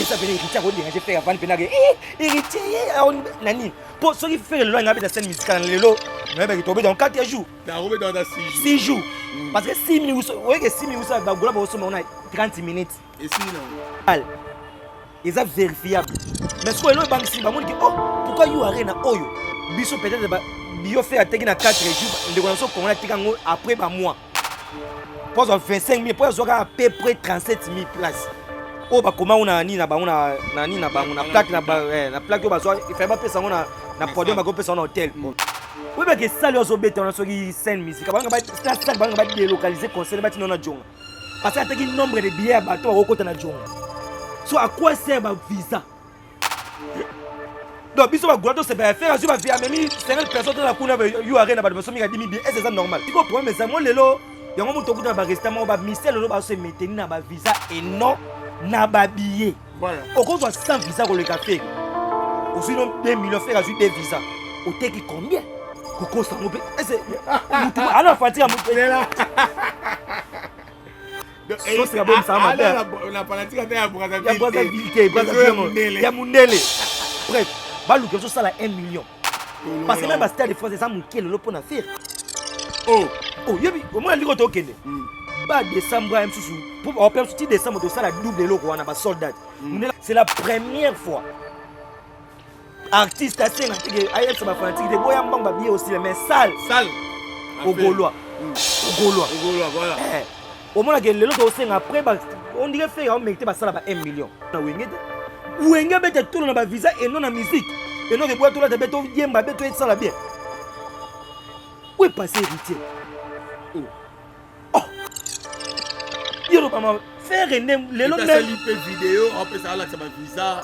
ça venait héritier ko déranger faire avant penage héritier nani pour ceux qui fait le loin avec la scène musicale lelo mais ben tomber dans 4 jours na robé dans 6 jours 6 jours parce que 6 minutes ouais que 6 minutes ça ba gola ba so on a 30 minutes et si non ils ont vérifiable mais ce que le banque si ba mon dit oh pourquoi you arena oyo biso peut-être ba bio fait attaquer na 4 jours de connaissance qu'on a tikango après ba mois pour 25 000 pour à peu près 37 000 places. Oh bah comment on a ni na ba on a ni na ba on a plaque na plaque yo ba so il fait pas pesa on na podium ba go pesa on hôtel. Oui mais que ça les obété on a so qui scène musique ba nga ba délocaliser concert ba tinona jonga. Parce que attaquer nombre de billets ba to ko na jonga. So à quoi sert ba visa? Donc biso ba goto c'est ba faire sur ba via même 50 personnes dans la kuna yo arena ba so mi ga 10 000 billets est-ce ça normal? Il faut problème ça moi lelo yango moto kuta ba restaurant ba ministère lelo ba se maintenir na ba visa et non na ba billet. Voilà. Au contraire sans visa ko le café. Aussi non 2 millions faire ajouter des visas. Au teki combien? Koko ça mo est-ce alors fatigue mo là. So c'est bon ça ma père. On a pas dit que ya Brazzaville. Ya Brazzaville, Brazzaville. Ya Mundele. Bref, ba lu que ça la 1 million. Parce que même ba stade de France ça mon kelo pour na faire. Oh, yebi, au moins ligo to kende. Ba décembre am susu. Pour on peut sortir décembre to ça la double loko wana ba soldat. C'est la première fois. Artiste à scène ayel ça ba fanatique de boya mbanga bien aussi mais sale. Au Gaulois. Au Gaulois, voilà. Au moins que le to scène après on dirait faire on mettait ba ça ba 1 million. Na wengete. Wenge bete tout na ba visa et non na musique. Et non que boya tout là de beto yemba beto et ça la bien. Où est passé héritier? Oh! Yoro maman, faire un les longs vidéo, on peut ça là ça va visa.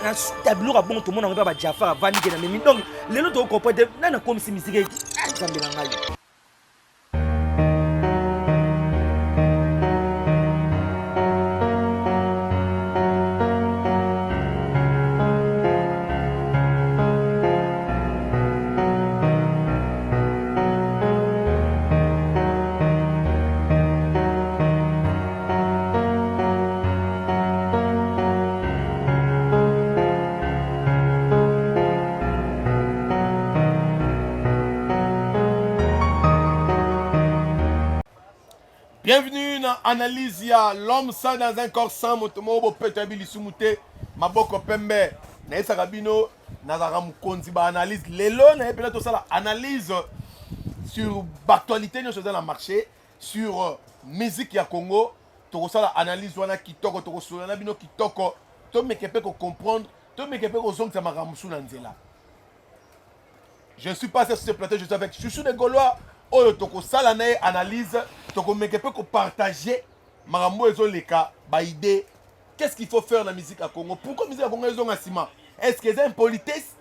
Un tableau à bon tout le monde on va Jafar Vani qui na même donc les autres on comprend na comme si musique ça me l'engaille. Bienvenue dans Analyse, il y a l'homme sans dans un corps sans motomo peut-être bilisumute maboko pembe na esa kabino na za mukonzi ba analyse lelo na epela to sala analyse sur l'actualité nous dans le marché sur musique ya Congo to sala analyse wana kitoko to sala na bino kitoko to mekepe ko comprendre to mekepe ko zonga makamusu na nzela. Je ne suis pas sur ce plateau, je suis avec Chouchou de Gaulois. Oh, toko sala na analyse, toko mekepe ko partager marambo ezo leka ba idée. Qu'est-ce qu'il faut faire dans la musique à Congo? Pourquoi la musique à Congo est en ciment? Est-ce que c'est impolitesse?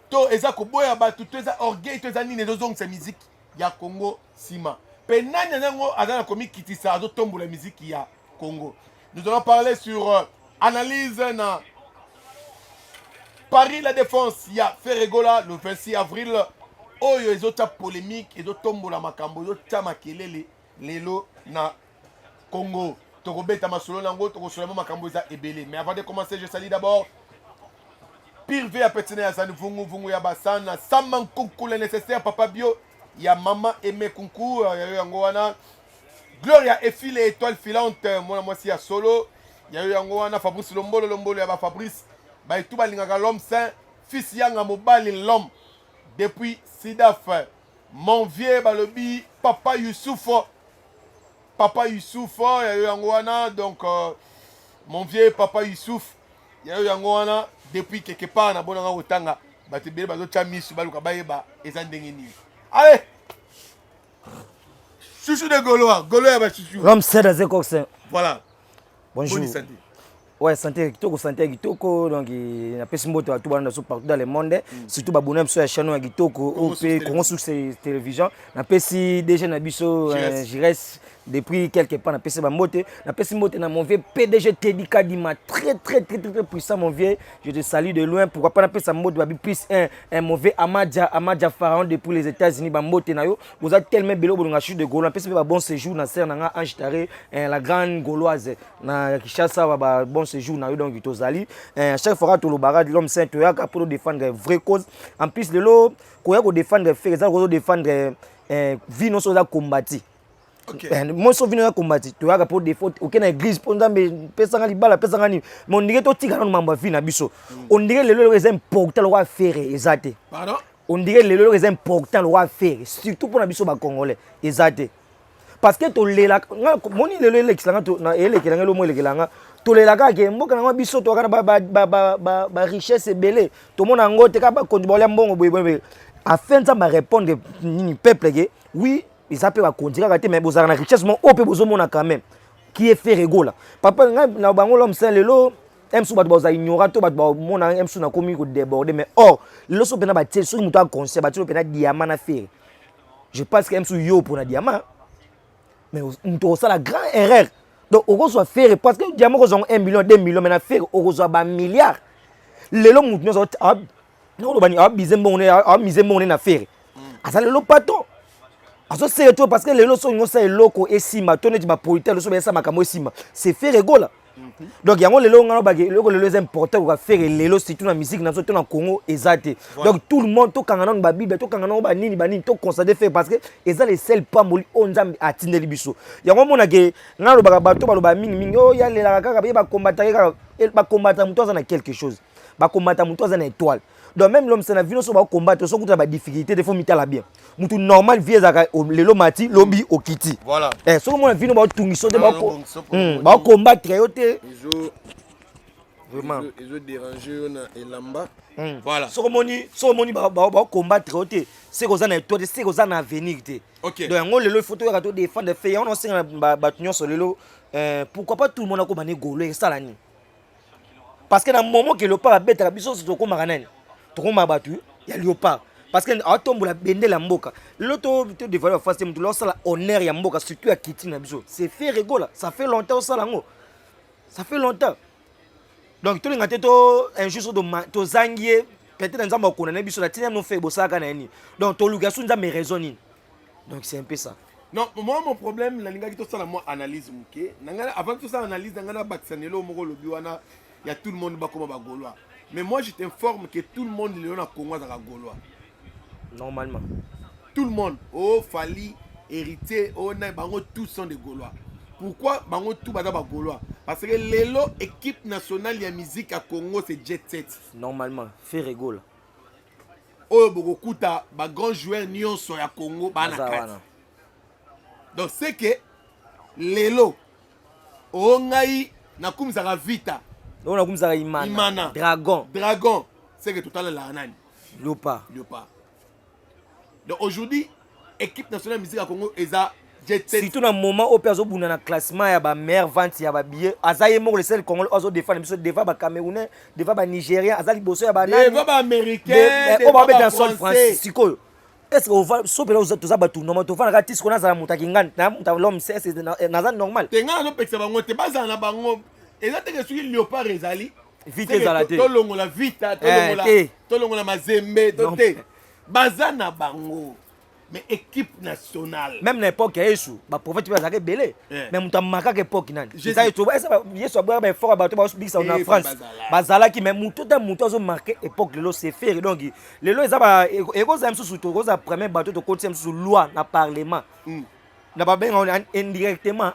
To eza ko boya ba tout eza orgueil to eza nini ezo cette musique ya Congo ciment. Penanya nango azana komi kitisa azo tombo la musique ya Congo. Nous allons parler sur analyse na Paris la Défense, il y a Ferregola le 26 avril. Oyo ezota polémique, ezotombola makambo, ezota makelele lelo na Congo. Tokobeta masolo nango, tokosolamo makambo eza ebele. Mais avant de commencer, je salue d'abord Pire V à Petine ya Zani Vungu ya Basana, Saman Kunku le nécessaire Papa Bio, ya Maman Aimé Kunku, ya yango wana Gloria Efi les étoiles filantes, moi si ya solo, ya yango wana Fabrice Lombolo ya ba Fabrice, ba tout balingaka l'homme saint, fils yanga mobali l'homme. Depuis Sidaf, mon vieux balobi, Papa Youssouf, donc mon vieux Papa Youssouf, depuis quelque part, na bonanga otanga, batebele bazocha misu baluka bayeba ezandengeni. Allez, Chouchou de Gaulois, ba chouchou. L'homme c'est dans un voilà. Bonjour. Bonne santé. Ouais, santé kitoko donc na pesi mboto à tout partout dans le monde surtout ba bonhomme sur la chaîne ya kitoko au Congo sur télévision na pesi déjà na biso Jires depuis quelque part na pesi ba mbote na pesi mbote na mon vieux PDG Teddy Kadima très puissant mon vieux, je te salue de loin. Pourquoi pas na pesi mbote ba plus un mauvais Amadja Pharaon depuis les États-Unis ba mbote na yo vous êtes tellement belo bolonga chute de Gaulois na pesi ba bon séjour na serre na Ange Taré la grande gauloise na Kinshasa ba bon ce jour donc tozali chaque fois que tolobaka l'homme saint toyaka pour défendre vraie cause en plus lelo koya ko défendre fait ça ko défendre vie non soza combattre moi so vino ya combattre toyaka pour défaut aucun église pour nzambe pesanga libala pesanga ni mais on dirait to tika na mambo vie na biso on dirait lelo les important le faire exact pardon on dirait lelo les important le faire surtout pour na biso ba congolais exact parce que to lela moni lelo lekilanga to na elekelanga lo mo elekelanga to lela ka ke mboka na biso to kana ba richesse ebele to mona ngo te ka ba kondu ba mbongo boye afin ça m'a répondre ni peuple ke oui ils appellent à continuer à mais vous avez la richesse mon op besoin mon quand même qui est fait rigola papa na bango l'homme saint lelo aime sou bato ba ignorer to bato ba mon aime sou na komi ko déborder mais or lelo so pena ba tel so muto a conseil ba tilo pena diamant na faire je pense que aime sou yo pour na diamant mais on ça la grande erreur donc on soit faire parce que diamant ko 1 million 2 millions mais na faire on soit ba milliard lelo muto no ça no bani a bizembo on a misembo on na faire asa lelo pato aso c'est tout parce que les loso ngosa eloko esima toneti ba polité loso besa makamo esima c'est faire rigola donc yango lelo ngano ba lelo lelo est important ko faire lelo surtout na musique na soto na Congo ezate donc tout le monde to kangana ba bible to kangana ba nini to constater faire parce que eza les seuls pamboli onzambe atindeli biso yango mona ke ngalo ba bato ba mingi oh ya lela kaka ba combattre ba combattre muto za na quelque chose ba combattre muto za na étoile. Donc même l'homme c'est na vino so ba combattre so kuta ba difficulté des fois mitala bien mutu normal vie za lelo mati lobi okiti voilà so mo na vino ba tungiso de ba combattre yote vraiment ils ont dérangé na elamba voilà so moni ba combattre yote c'est ko za na étoile c'est ko za na avenir te OK donc ngo lelo photo ya to défendre fait on sait ba tunyo so lelo pourquoi pas tout le monde ko bané golo et ça la ni parce que dans le moment que le pas bête la biso so ko makanani tokoma batu ya léopard parce que atombola bende la mboka l'auto de valeur face mutu lo sala honneur ya mboka surtout à kiti na biso c'est fait rigola ça fait longtemps ça lango ça fait longtemps donc to linga to injuste to zangier peut-être nzamba ko na biso la tina no fait bosaka na ni donc to luga sunza mes raisons donc c'est un peu ça non moi mon problème la linga ki to sala moi analyse muke nanga avant tout ça analyse nanga na baksanelo moko lobi wana ya tout le monde bakoma ba gaulois. Mais moi, je t'informe que tout le monde est en Congo à Gaulois. Normalement. Tout le monde. Oh, Fali, héritier, oh, Bango, tous sont des Gaulois. Pourquoi Bango tout bada ba Gaulois? Parce que l'élo équipe nationale de musique à Congo, c'est Jet Set. Normalement, fait rigole. Oh, Bogokuta, ba grand joueur Nyon sont à Congo, ba na kati. Donc c'est que l'élo, oh, ngai, na kumzara vita. On a comme ça Imana. Dragon. C'est que tout à l'heure la nani. Léopard. Donc aujourd'hui, équipe nationale de musique à Congo eza Jet Set. Surtout dans le moment où personne buna na classement ya ba meilleure vente ya ba billet, azaye mo le seul Congolais ozo défendre biso défendre ba Camerounais, défendre ba Nigérien, azali bosso ya ba nani. Défendre ba Américain, on va mettre dans sol français. Siko. Est-ce qu'on va so pela ozo ba tout normal to fana ka tis kona za mutaki ngani na muta l'homme c'est na normal. Tenga no peksa bango te baza na bango. Et là, tu es sur le léopard ezali. Vite ezalate. Tolongo la vita, tolongo la mazembe, tote. Bazana bango. Mais équipe nationale. Même l'époque Yesu, ba prophète tu vas belé. Mais muta makaka époque nani. Ça Yesu Yesu ba ba fort ba to ba big en France. Bazala qui même muto da muto zo marqué époque lelo c'est faire donc lelo ezaba eko za msusu to ko za premier bateau to côté msusu loi na parlement. Na ba benga indirectement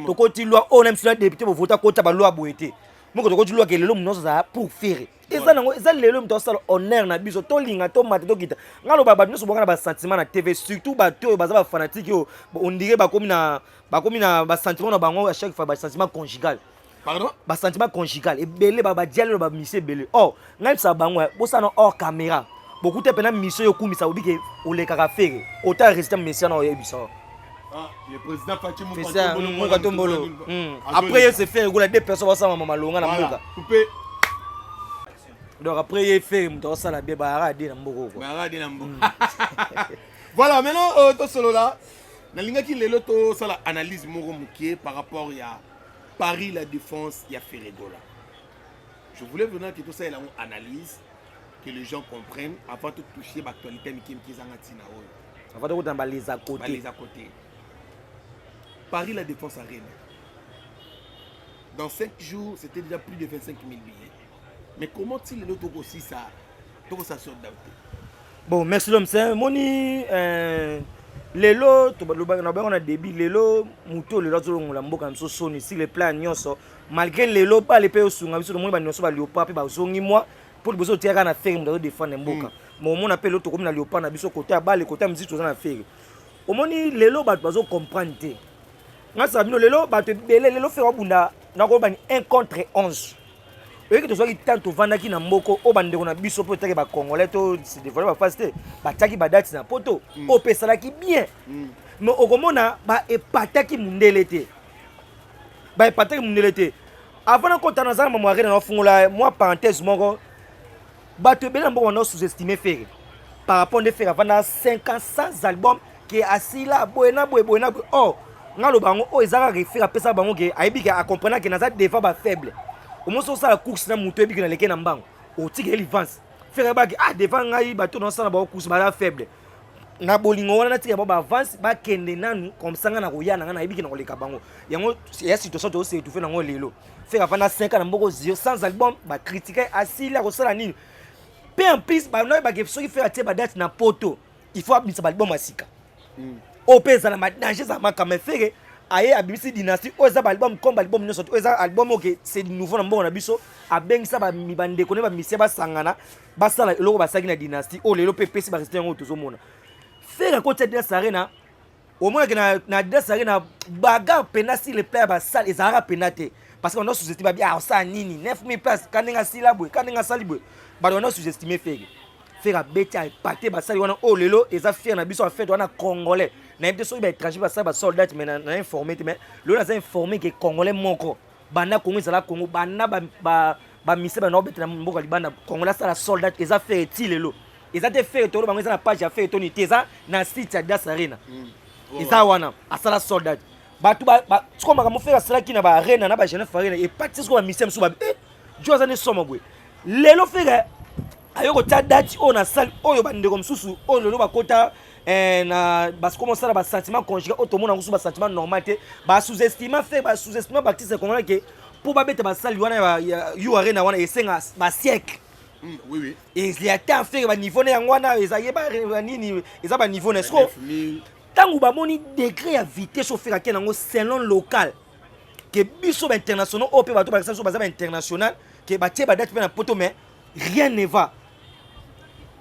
to koti loi on même sur la député pour voter contre ba loi boete moko to koti loi ke lelo munozo za pour faire eza nango eza lelo mto sala honneur na biso to linga to mate to kita ngalo ba nyuso bonga na ba sentiment na TV surtout ba to ba za ba fanatique yo on dirait ba komi na ba sentiment na bango à chaque fois ba sentiment conjugal pardon ba sentiment conjugal et belé ba dialogue ba mission belé oh ngai sa bango bo sa no hors caméra beaucoup te pena mission yo kumisa obike oleka faire autant résister mission na oyebisa. Le président Fatima Tombolo. Après, il s'est fait rigoler des personnes ensemble à Malonga na Mboka. Donc après, il fait ça la bébé Aradi na Mboka. Voilà, maintenant, tout cela là, na linga ki lelo to sala analyse moko mukie par rapport à Paris la défense ya Ferregola. Je voulais venir que tout ça est là une analyse que les gens comprennent avant de toucher l'actualité qui zangati na oyo. Avant de dans les à côté. Paris la défense arène. dans 5 jours, c'était déjà plus de 25 000 billets. Mais comment il est l'autre aussi ça sort d'auto? Bon, merci l'homme. C'est moni lelo on a débit lelo muto lelo zo la mboka mso soni si les plans nyonso malgré lelo pas les pays sunga biso moni ba nyonso ba léopard pe ba zongi moi pour biso tiaka na faire mdo défendre mboka. Mais on appelle l'autre comme na léopard na biso côté ba le côté musique to na faire. Au moni lelo ba bazo comprendre te. Ngasa bino lelo ba te belé lelo faire bunda na ko ba ni 1 contre 11. Et que tu sois tant vandaki na mboko o bande na biso po teke ba congolais to se développer ba facile ba taki ba date na poto o pesala ki bien mais o komona ba epataki mundele te ba epataki mundele te avant na kota na za mama rena na fungola moi parenthèse moko ba te bela mboko na sous-estimer faire par rapport de faire avant 500 albums qui asila boena boena oh ngalo bango o ezaka refaire pesa bango ke aibika a comprendre que na za défa ba faible. Au moins ça la course na muto ebi na leke na mbango o tiki relevance faire ba devant ngai bato na sana ba course ba faible na bolingo wana na tiki ba avance ba kende nanu comme ça na koya na ebi na koleka bango yango ya situation to se tout fait na ngo lelo faire avant 5 ans na mboko zio sans album ba critiquer asila ko sala nini pe en plus ba no ba ke so ki faire tie ba date na poto il faut abisa ba album asika o pesa na ma danger za ma quand même faire aye abimisi dynastie oza ba album comme album nyonso oza album OK c'est nouveau na mbongo na biso abengisa ba mibande ko ne ba misia ba sangana ba sala eloko ba saki na dynastie o lelo pepesi ba rester ngo tozomona faire ko tete sarena au moins que na de sarena baga penasi le player ba sala ezara penate parce que on a sous-estimé bien ça nini 9000 places kaninga silabwe kaninga salibwe ba on a sous-estimé faire beta pate ba sali wana o lelo eza faire na biso en fait wana congolais na été sur étranger ba ça ba soldat mais na informé mais le na informé que congolais moko bana kongo ça la Congo bana ba mise ba no beta na mboka libanda congolais ça la soldat eza fait ti lelo eza te fait to bango eza na page ya fait to ni teza na site ya Das Arena eza wana asala soldat batu ba tiko maka faire sala ki na ba arena na ba jeune farina et parti ko ba mise mso ba joza ne somo bwe lelo faire ayoko ta date on a salle oyo bande comme susu on lelo ba kota na bas comment ça ba sentiment conjugal automona ngusu ba sentiment normal te ba sous-estimer fait ba sous-estimer baptiste comme que pour ba bête ba salle wana you arena wana esenga ba siècle oui et il y a tant fait ba niveau na wana ezaye ba nini eza ba niveau na sko tangu ba moni degré ya vitesse au faire kenango selon local que biso ba international op ba to ba so ba international que ba tie ba date na poto mais rien ne va.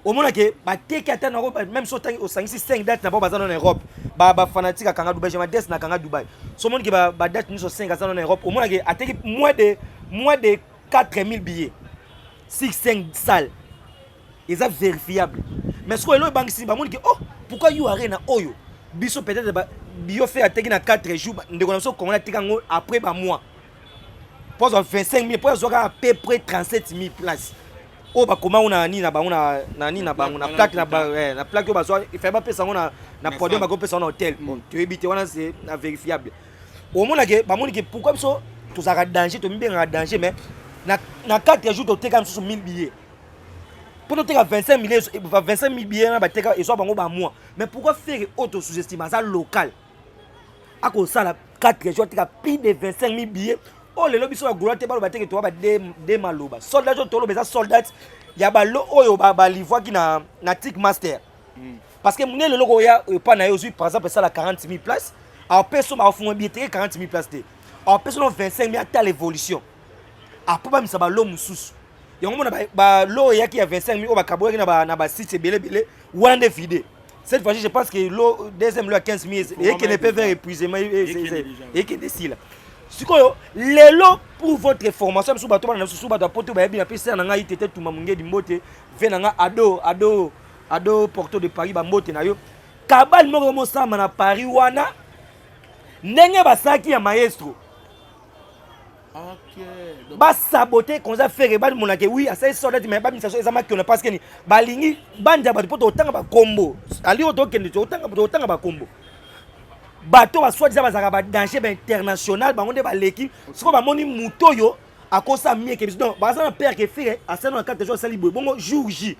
Au moment que bateki ata na même so tangi o 5 dates na ba en Europe ba fanatique kanga Dubai je m'adresse na kanga Dubai so monde que ba date ni so 5 en Europe au moment que ateki moins de 4000 billets 5 salles ils sont vérifiables mais ce que le banque si ba monde que oh pourquoi you arena oyo biso peut-être ba bio fait ateki na 4 jours ndeko na so comment ateki ngo après ba mois pour 25 000 pour à peu près 37 000 places. Oh bah comment on a ni na bango na ni na bango na plaque na plaque ba so il fait pas pesa na podium ba go pesa na hôtel bon tu éviter wana c'est vérifiable au moins que ba moni que pourquoi so to za danger to mbi nga danger mais na 4 jours to teka so 1000 billets pour te 25 000 billets na ba teka et so bango ba mois mais pourquoi faire auto sous-estimation local à cause ça la 4 jours teka plus de 25 000 billets. Oh les lobbies sont à goulotte ba ba teke to ba de maloba soldat to lo beza soldat ya ba lo oyo ba livre qui na Tick Master parce que mune le logo ya pas na yo par exemple ça la 40 000 places alors personne ba fond billet 40 000 places te alors personne 25 000 à l'évolution après ba misa ba lo mususu yango mona ba lo ya qui a 25 000 o ba kaboya na ba site belé wana de vide cette fois je pense que le deuxième lo à 15 000 et que ne peut faire épuisement et que décile. Sikoyo lelo pour votre formation sur bato na susu bato poto ba yebi na pesa na ngai tete tuma mungedi mbote ve na nga ado Porto de Paris ba mbote na yo kabal moko mo sama na Paris wana ndenge basaki ya maestro OK ba saboter qu'on a fait ba monake oui asa soldat mais ba misa so ezama que on parce que ni balingi banja bato poto otanga ba combo ali otokende otanga ba combo bato ba soit déjà ba danger international ba onde ba l'équipe ce ko ba moni muto yo akosa mieux que donc ba ça père que fait à ça dans 4 jours sali bongo jour J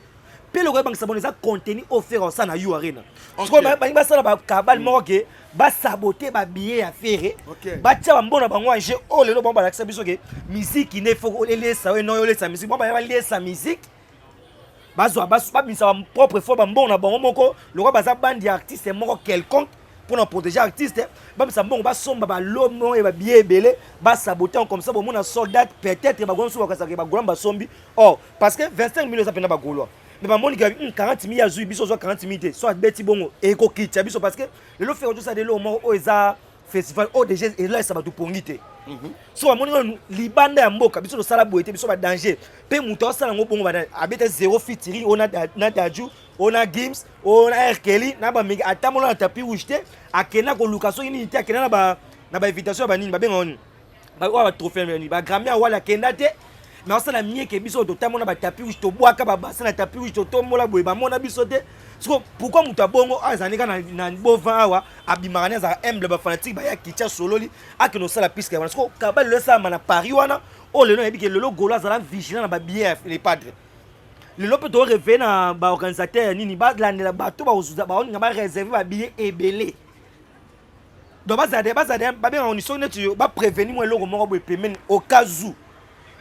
pe le ko bang sabone ça contenu offert au sana you arena ko ba sala ba kabal mo ke ba saboter ba billet à faire ba tia ba mbona bango anje o lelo bon ba la biso ke musique ne faut ele sa we no yo le sa musique bon ba le sa musique bazwa ba bisa propre fois ba mbona bango moko le ko ba za bandi artiste moko quelconque pour nous protéger artiste ba bisa mbongo ba somba ba lomo e ba billet belé ba saboter comme ça bon mon soldat peut-être ba gonso ba kasaka ba golamba sombi oh parce que 25 millions ça pena ba golo mais ba moni 40 000 azui biso soit 40 000 soit beti bongo e ko kitcha biso parce que le fait tout ça de lo mo o eza festival o déjà et là ça va tout pongité so moni libanda ya mboka biso lo sala boete biso ba danger pe muto sala ngo bongo ba abete zéro fitiri on a na daju on a games on a Kelly na ba mega atamola tapi ujte akena ko lukaso ni ti akena na ba invitation ba nini ba benga on ba wa trophée ni ba grammy wala kenda te mais on sala mieke biso to tamona ba tapi ujte to boaka ba basa na tapi ujte to mola boye ba mona biso te so pourquoi muta bongo azanika na bova awa abimara za humble ba fanatique ba ya kicha sololi akeno sala piske parce que kabal le sa na Paris wana o le no ebi ke le logo la zala vigilant na ba billet les padres le lope to revenir na ba organisateur nini ba landela bato ba uzuza ba on ngaba réserver ba billet ebelé donc ba zade ba bien on sonne tu ba prévenir moi logo moko boy payment au cas où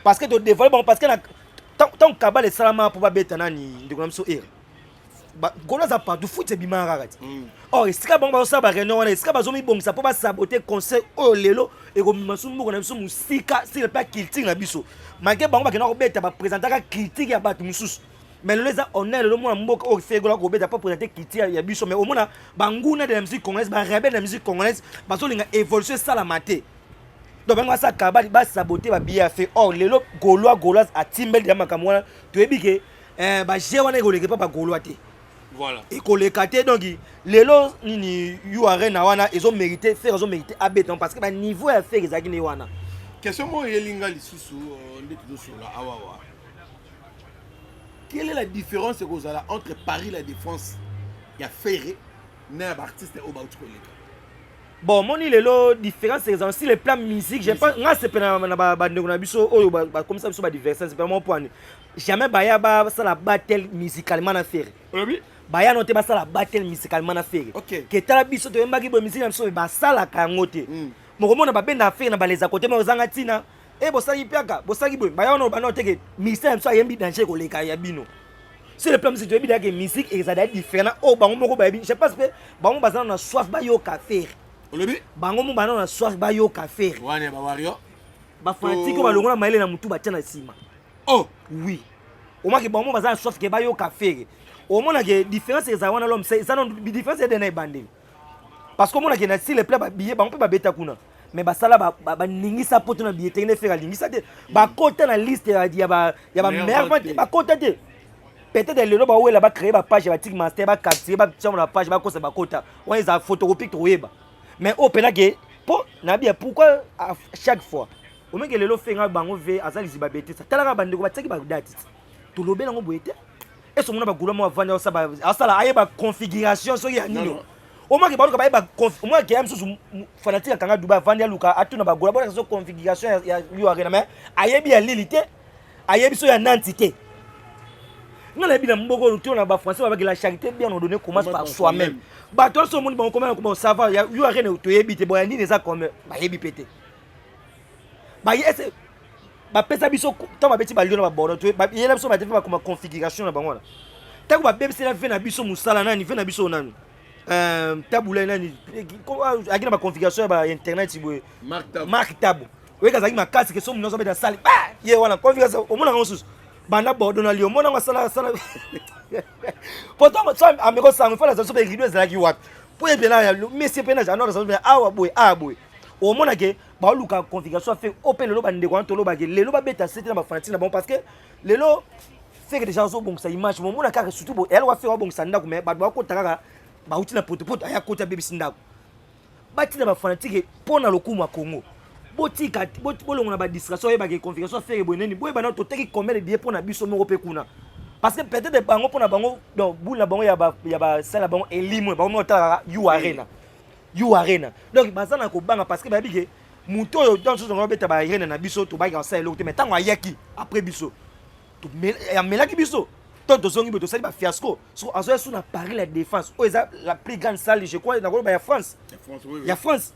parce que to dévoiler bon parce que na tant kabal salama pour ba beta nani ndiko so er ba gona za pas du foot c'est bima rarati oh esika bon ba ça ba réunion wana esika ba zo mi bon ça pour ba saboter conseil oh lelo et ko mimasu moko na biso musika si le pas critique na biso malgré bango ba kena ko beta ba présenter ka critique ya bato mususu mais le za honneur le mo mboka o fait gola ko beta pas présenter critique ya biso mais au mona banguna de la musique congolaise ba rebelle de la musique congolaise ba zo linga évolution ça la maté donc bango ça kabali ba saboter ba bien fait or lelo goloise a timbel de makamwana to ebi ke ba je wana ko leke pas ba golois te. Voilà. Et qu'on les caté donc les lots ni you arena wana ils ont mérité à béton parce que ba niveau à faire ezaki ne wana. Question mo yelinga lisusu ndeti sur la awawa. Quelle est la différence entre Paris la Défense et Ferré na artiste au Bautiko leka? Bon moni lelo différence c'est aussi les plans musique j'ai pas nga c'est pena na ba ndeko na biso oyo ba comme ça biso ba diversion c'est pas mon point. Jamais ba ya ba ça la battle musicalement na Ferré. Oui. Baya noté ba sala battle musicalement na faire que tala biso to yembaki bo musique na biso ba sala kangote moko mona ba benda faire na baleza côté ma ozanga tina e bo sali piaka bo sali bo baya no ba noté que musique na biso yembi danger ko leka ya bino c'est le plan musique to yembi que musique ezada différent o bango moko ba je pense que bango bazana na soif ba yo ka faire olobi bango mo bana na soif ba yo ka faire wane ba wario ba fanatique ba longola maile na mutu ba tia na sima oh oui au moins que bango bazana soif que ba yo ka faire au moins la différence est zawana l'homme c'est ça non différence est de bandé parce que mon a que si les plats ba billet ba on peut ba beta kuna mais ba sala ba ningisa poto na billet tene faire lingisa te ba kota na liste ya ba meilleur ba kota te peut-être le lo ba wela ba créer ba page ba Tickmaster ba capturer ba sur la page ba kosa ba kota on les a photocopie to weba mais au pena que pour na bien pourquoi à chaque fois au moins que le lo fait nga bango ve azali ziba bete ça tala ba ndeko ba tsaki ba date to lobela ngo boete et ce monde va gouler moi vendre ça ba ça aye ba configuration so ya nino au moins que ba ba au moins que am so fanatique kanga duba vendre luka atuna ba gouler ba so configuration ya yo arena mais aye bi ya lilité aye bi so ya nantité ngala bi na mboko to na ba français ba la charité bien on donner commence par soi-même ba to so monde ba comment ça va yo arena to yebi te bo ya nini ça comme ba yebi pété ba yes ba pesa biso tant ba beti ba liona ba bono to ba yela biso ba te ba comme configuration na bango na ta ko ba bebisi na fe na biso musala nani fe na biso nani tabula nani ko agina ba configuration ba internet boy mark tabu we kazaki makasi ke so muno so beta sali ba ye wana configuration o mona ngosusu banda bodo na lio mona ngasala sala pourtant ça ameko sangu fa la so be rido ezalaki wapi po e bela ya monsieur pena janora so be awa boy au moins que ba luka configuration fait open le bande ko antolo ba ke lelo ba beta c'était na ba fanatique na bon parce que lelo fait que déjà so bon ça image mon mona ka surtout bo elle va faire bon ça ndako mais ba ba ko taka ba uti na potopoto aya ko ta bebisi ndako ba tina ba fanatique pona lokumu a Congo botika bolongo na ba distraction e ba ke configuration fait boneni boy ba na to teki combien de billets pona biso moko pe kuna parce que peut-être bango pona bango donc boule na bango ya ba sala bango elimo bango mo ta you arena donc bazana ko banga parce que ba bige muto yo dans ce ngo beta ba arena na biso to ba ga sa eloko te mais tango ayaki après biso to ya melaki biso Tant de zongi beto sali ba fiasco. So azoya sous na Paris la défense. Oh la plus grande salle je crois dans la France. Il y a France.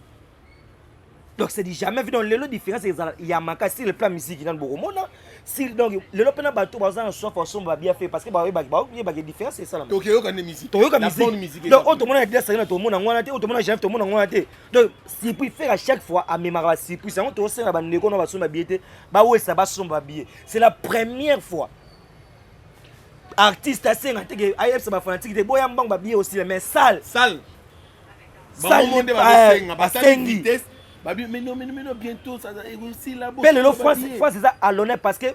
Donc c'est dit jamais vu dans le différence il y a maka si le plan musique dans beaucoup monde. Si donc le lopena bateau bazan soit forcément va bien fait parce que ba différence c'est ça là. OK yo kan musique. To yo kan musique. Donc on te mona dire ça to mona ngwana te, on te mona chef to mona ngwana te. Donc si puis faire à chaque fois à mémoire si puis ça on te aussi na ba ndeko na ba somba billet ba ouais ça ba somba billet. C'est la première fois. Artiste assez nga te IF ça ba fanatique te boya mbang ba billet aussi mais salle. Salle monde ba senga ba salle vitesse. Mais non, bientôt, ça va réussir là-bas. Mais le France, c'est ça à l'honneur parce que,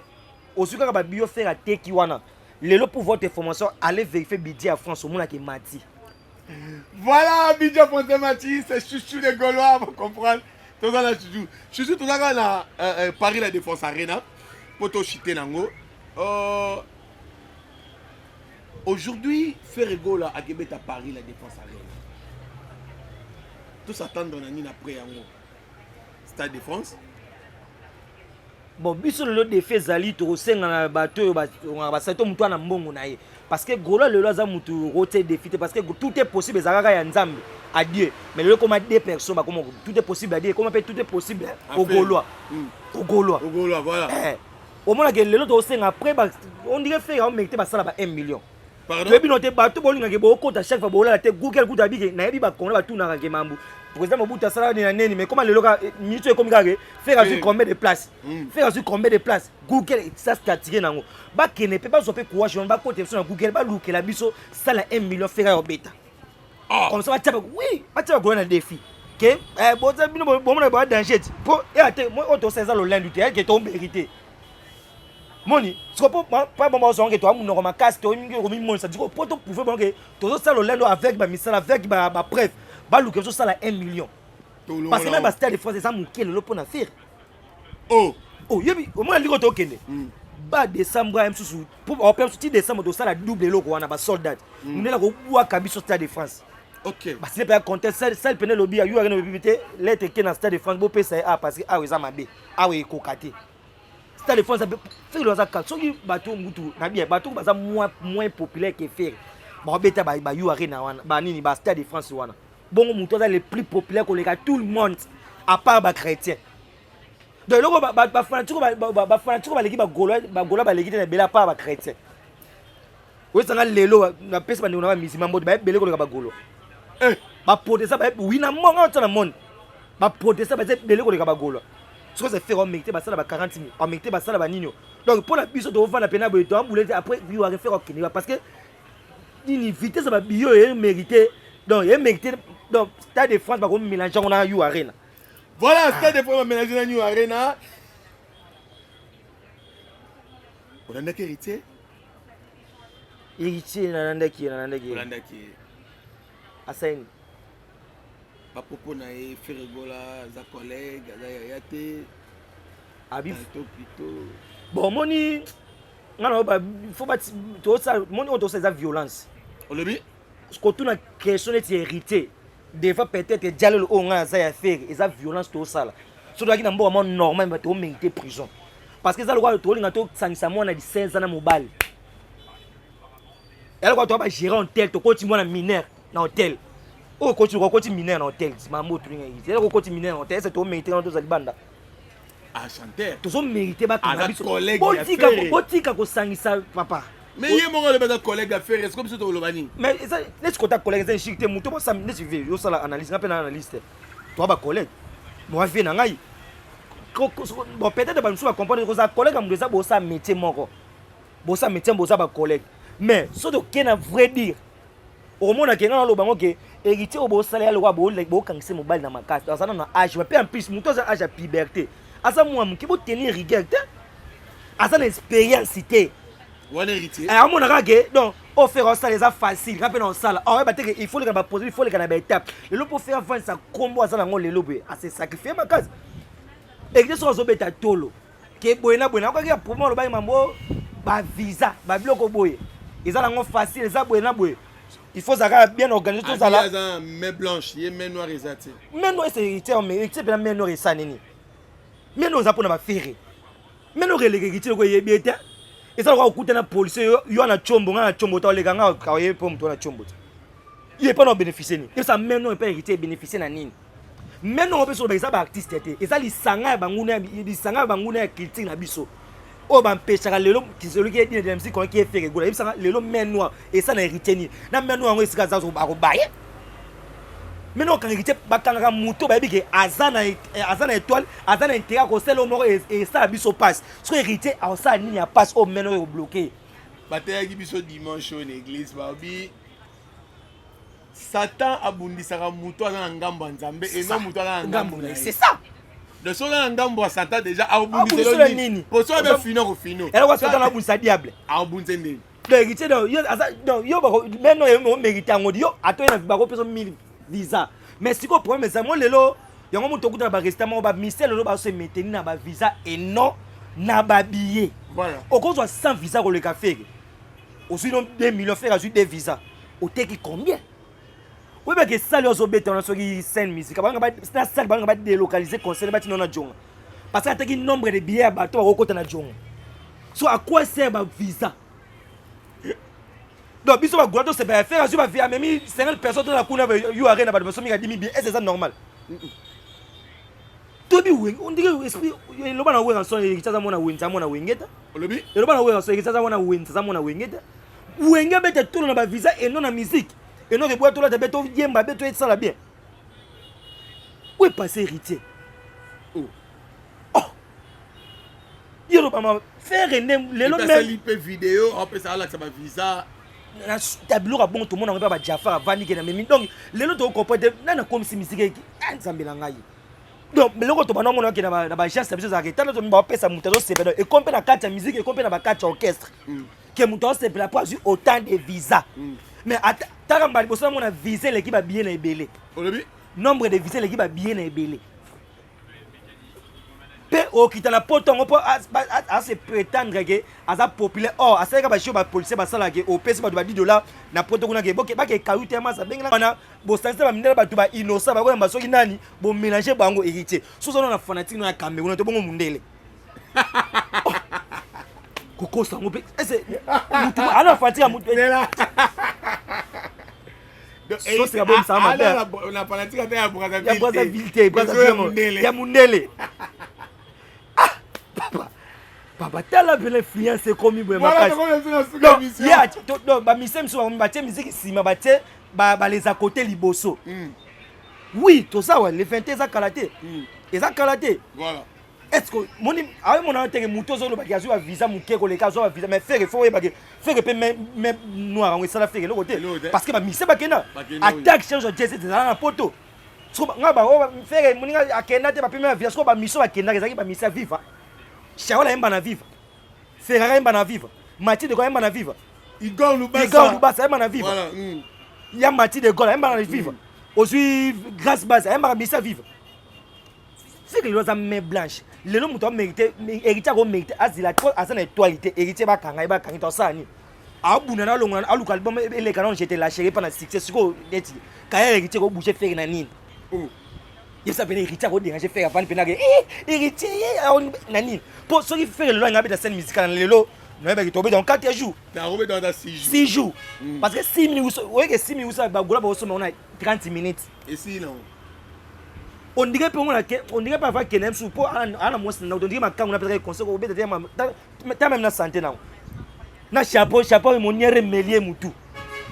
au sucre, il y a faire à Tekiwana. Le pour votre information, allez vérifier Bidja à France au monde qui est Mati. Voilà, Bidja pour Mati, c'est chouchou les Gaulois, vous comprenez. Tout ça là, chouchou. Chouchou, tout ça là, Paris la Défense Arena, pour te chiter nango. Aujourd'hui, faire Gola à Québec à Paris la Défense Arena. Tout s'attend dans la nuit après yango. Stade de France. Bon, biso le défait zali to senga na bateau ba sato mutu na mbongo na ye parce que gola le loza mutu roté défi parce que tout est possible ezaka ya nzambe à Dieu mais le comme deux personnes ba comme tout est possible à Dieu comment peut tout est possible au Gaulois voilà au moins que le to senga après on dirait faire on mérite ba sala ba 1 million. Pardon. Depuis notre bateau bolinga ke bo compte à chaque fois bola te Google kuta bige na yebi ba kono ba tuna ka ke mambu. Président Mobutu sala ni na neni mais comment le loka minute comme gagé faire sur combien de places faire sur combien de places Google ça statique nango ba kene pe ba zo pe courage ba côté sur Google ba luke la biso sala 1 million faire obeta comme ça ba tchaba oui ba tchaba go na défi que bo za bino bo mona ba danger po et ate moi auto ça le lundi tu que ton vérité moni ce pas bon zo que toi mon normal casse to mingi ko mi mon ça dit ko poto pouvez bon que to ça le lundi avec ba misala avec ba preuve ba luke so sala 1 million parce que même ba stade de France ça mon quel le pour faire yebi au moins liko to kende ba décembre am susu pour au père suti décembre to sala double loko wana ba soldat munela ko bua kabiso stade de France. OK parce que pas compter celle penel lobby you arena bibité lettre que na stade de France bo pesa parce que za mabe we kokate stade de France fait le za so ki bato mutu na bien bato baza moins populaire que faire ba beta ba you arena wana ba nini ba stade de France wana bon mutu za le plus populaire que tout le monde à part ba chrétien donc loko ba fanatique ba leki ba gola ba leki na bela part ba chrétien oui ça lelo na pesa ba na musulman mode ba bele ko ba golo ba protester ba oui na monga na monde ba protester ba bele ko ba golo ce que c'est faire on mérite ba sala ba 40 000 on mérite ba sala ba nino donc pour la biso to vendre pena boito amboulé après lui va faire okini parce que ni vitesse ba bio et mérité donc il mérité donc stade de France ba ko mélanger on a you arena voilà stade de France mélanger na you arena on a un héritier nanandaki asaini ba popo na e Ferregola za collègue za yate abif plutôt bon moni ngana ba faut ba to ça moni on to ça violence on le dit ce que na question est hérité des fois peut-être dialogue on a ça faire et ça violence to ça là so doit ki na mbo mo normal ba to mériter prison parce que ça le quoi to linga to sanisa mo na 16 ans na mobile elle quoi to ba gérer hôtel to continuer na mineur na hôtel oh continue mineur na hôtel mambo to linga ici elle continue mineur na hôtel c'est to mériter na to za libanda à chanter to so mériter ba kana biso collègue botika ko sangisa papa mais il y a mon le collègue à faire est-ce comme ça to lo bani mais ça laisse contact collègue c'est chic te muto bo sam ne suivre yo sala analyse na pe na analyste to ba collègue moi vie na ngai bon peut-être ba nsuba comprendre que ça collègue am ça bo ça métier moko bo ça métier bo ça ba collègue mais so to ken a vrai dire au monde a kenga lo bango ke héritier o bo sala le kwa bo kangise mobile na makasi ça na âge mais en plus muto ça âge à puberté asa moi ki bo tenir rigueur te asa l'expérience cité one héritier à mon attaque donc on fait ça les a facile rappelle dans salle il faut les gars poser il faut les gars étape le pour faire vendre ça combo ça dans le lobe à se sacrifier ma case et que sont obeta tolo que boyena quoi que pour moi le bail mambo ba visa ba bloko boye ils ont facile les a boyena boye il faut ça bien organiser tout ça là main blanche et main noire exacte main noire c'est héritier mais héritier bien main noire ça nini main noire ça pour na ba faire main noire les héritier ko yebieta eza lokola okuta na policier yo na chombo nga na chombo ta oleka nga kaye po mtu na chombo il est pas non bénéficier ni ça même non pas hérité bénéficier na nini même non on peut sur ba artiste té eza lisanga banguna ya critique na biso o ba mpesaka lelo celui qui est dit de musique qui est fait rigoler bisanga lelo men noir et ça na hérité ni na men noir ngo esika za ba ko baye maintenant quand hérité bakanga muto ba bike azana étoile azana intérêt ko selo moko et ça biso passe so hérité a ça ni ya passe au men noir bloqué batayaki biso dimanche en église babi Satan abundisaka muto aza na ngambo nzambe et non muto aza na ngambo c'est ça de cela ngambo à Satan déjà abundisela nini pour ça be fino ko fino elle va Satan abundisa diable abundise nini le héritier donc yo maintenant yo mérite ngodi yo atoye na bako peso 1000 visa mais siko problème ça moi lelo yango muto kuta ba restaurant ba mystère lelo ba se maintenir na ba visa et non na ba billet voilà au cause 100 visa ko le café aussi non 2 millions faire ajouter des visas au teki combien oui mais que ça les obété on a sorti scène musique ba nga ça ba nga ba délocaliser concert ba tinona jonga parce que ataki nombre de billets ba to ko kota na jonga so à quoi sert ba visa donc biso ba goto c'est pas faire ajouter ba visa même 50 personnes dans la kuna you arena ba personne mi 10 000 billets est-ce ça normal tobi wing on dirait esprit le bana wenga son ikitaza mona wenza mona wengeta olobi le bana wenga son ikitaza mona wenza mona wengeta wenga bete tout na visa et non na musique et non que boire tout là de beto yemba beto et ça la bien où est passé héritier oh yelo pas faire rené le long même lipe vidéo on peut ça là ça va visa na tableau a bon tout le monde on va Jafar vani que na même donc le lot to comprendre na comme si musique nzambe na ngai donc mais loko to bana mona ke na ba chance biso za ke tala to mba pesa mutazo sepela et compte na carte musique et compte na ba carte orchestre que mutazo sepela pour avoir autant de visa mais taramba liboso mona visa l'équipe a bien ebelé nombre de visa l'équipe a bien ebelé pe o kita na poto ngo po a se prétendre que aza populaire or aseka ba chio ba policier ba sala ke o pesa ba $10 na poto kuna ke boke ba ke kaute ma sa bengela bana bo sanse ba mindela ba tu ba innocent ba ko mba soki nani bo mélanger bango héritier so so na fanatique na Cameroun to bongo mundele koko sango pe ese mutu ala fatia mutu so c'est bon ça ma père on a fanatique à Brazzaville ya mundele papa tala belle influence comme boy makasi donc ba misem so ba tie musique sima ba tie ba les à côté liboso oui tout ça ouais les 20 za kalaté eza kalaté voilà est-ce que moni awe mona teke muto zo lo ba kiazu ba visa muke ko le kazo ba visa mais faire faut ba faire pe même noir on ça la faire le côté parce que ba misem ba kena attaque change de jazz dans la poto so nga ba faire moni akena te ba pe même visa so ba miso ba kena ezaki ba misa viva Shaola emba na viva. Ferrari emba na viva. Mati de Gaulle emba na viva. Igor Lubasa emba na viva. Voilà. Ya Mati de Gaulle emba na viva. Aujourd'hui grâce base emba na misa viva. C'est que les hommes blanches. Les hommes ont mérité héritier ont mérité azila quoi azana étoilité héritier ba kanga to sani. Abuna na longa aluka album ele canon j'étais lâché pendant succès siko neti. Kaya héritier ko bouger faire na nini. Il s'appelle héritier ko déranger faire avant penage héritier nani pour ceux qui fait le loin de la scène musicale lelo no ba tomber dans 4 jours na robé dans 6 jours parce que 6 minutes ouais que 6 minutes ba gola ba so on a 30 minutes et si non on dirait pas avoir que nem sou pour ana mo na on dirait ma quand on a peut-être conseil ko beta ta même na santé na chapeau mon niere melier mutu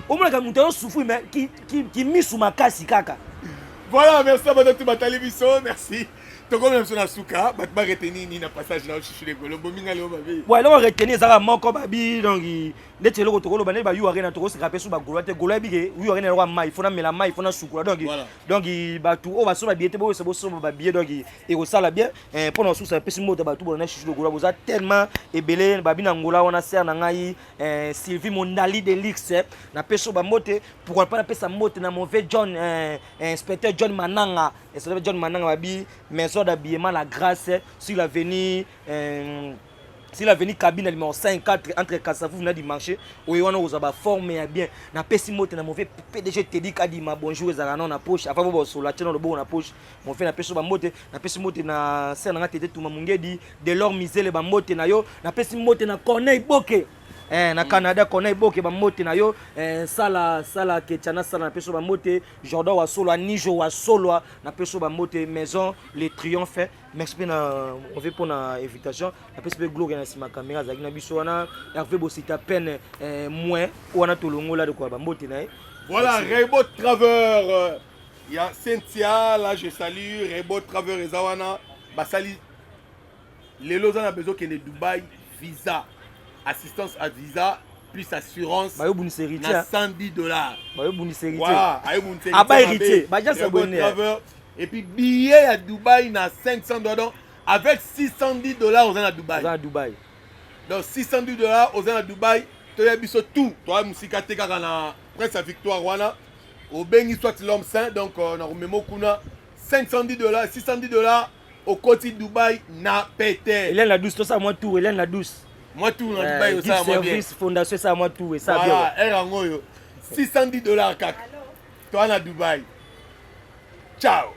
au moins quand mutu souffre mais qui mis sous ma casse kaka. Voilà, merci à votre télévision, merci. Tu as même son asuka, tu vas retenir ni na passage là, je suis rigolo. Bominga leo babi. Ouais, là on retenir ça moko babi donc les telo ko tokolo bana ba yu arena to ko se rappeler sur ba golote golote bi yu arena roi mai, fona mela mai, fona sukula donc ba tout o ba so ba biete bo se bo so ba bié donc et ko sala bien pour nous sous ça pesi moto ba tout bona chichu golote boza tellement ebelé babi na ngola wana ser na ngai Sylvie Mondali de Lix na peso ba mote pourquoi pas na pesa mote na mauvais John inspecteur John Mananga et c'est John Mananga babi maison d'habillement la grâce sur l'avenue si la venue cabine numéro 5 4 entre Kassavou na di marché oyona ozaba forme ya bien na pesi mote na mauvais PDG te dit kadi ma bonjour ezala na poche avant bo so la tena le bon na poche mon fait na pesi ba mote na pesi mote na sena nga tete tuma mungedi de l'or misele ba mote na yo na pesi mote na Corneille Boke na Canada Corneille Boke ba mote na yo sala ke chana sala na peso ba mote Jordan wa solo Nijo wa solo na peso ba mote maison les triomphes merci na on veut pour na invitation na peso be gloire na sima caméra za na biso wana Hervé Bosita peine moins wana tolongo là de quoi ba mote na voilà Rebo Traveur il y a Cynthia là je salue Rebo Traveur et Zawana basali les lots on a besoin que de Dubaï visa assistance à visa plus assurance ba yo buni héritier na $110 ba yo buni héritier voilà ayo buni héritier aba héritier ba ja s'abonner et puis billet à Dubaï na $500 avec $610 aux à Dubaï à Dubaï donc $610 aux à Dubaï to ya biso tout toi musika te kaka na Prince Victoire wana au bengi soit l'homme saint donc na rememo kuna $510 $610 au côté Dubaï na pété Hélène la douce tout ça moi tout Hélène la douce moi tout na Dubaï ça moi bien service fondation ça moi tout et ça bien voilà $610 kaka toi na Dubaï ciao.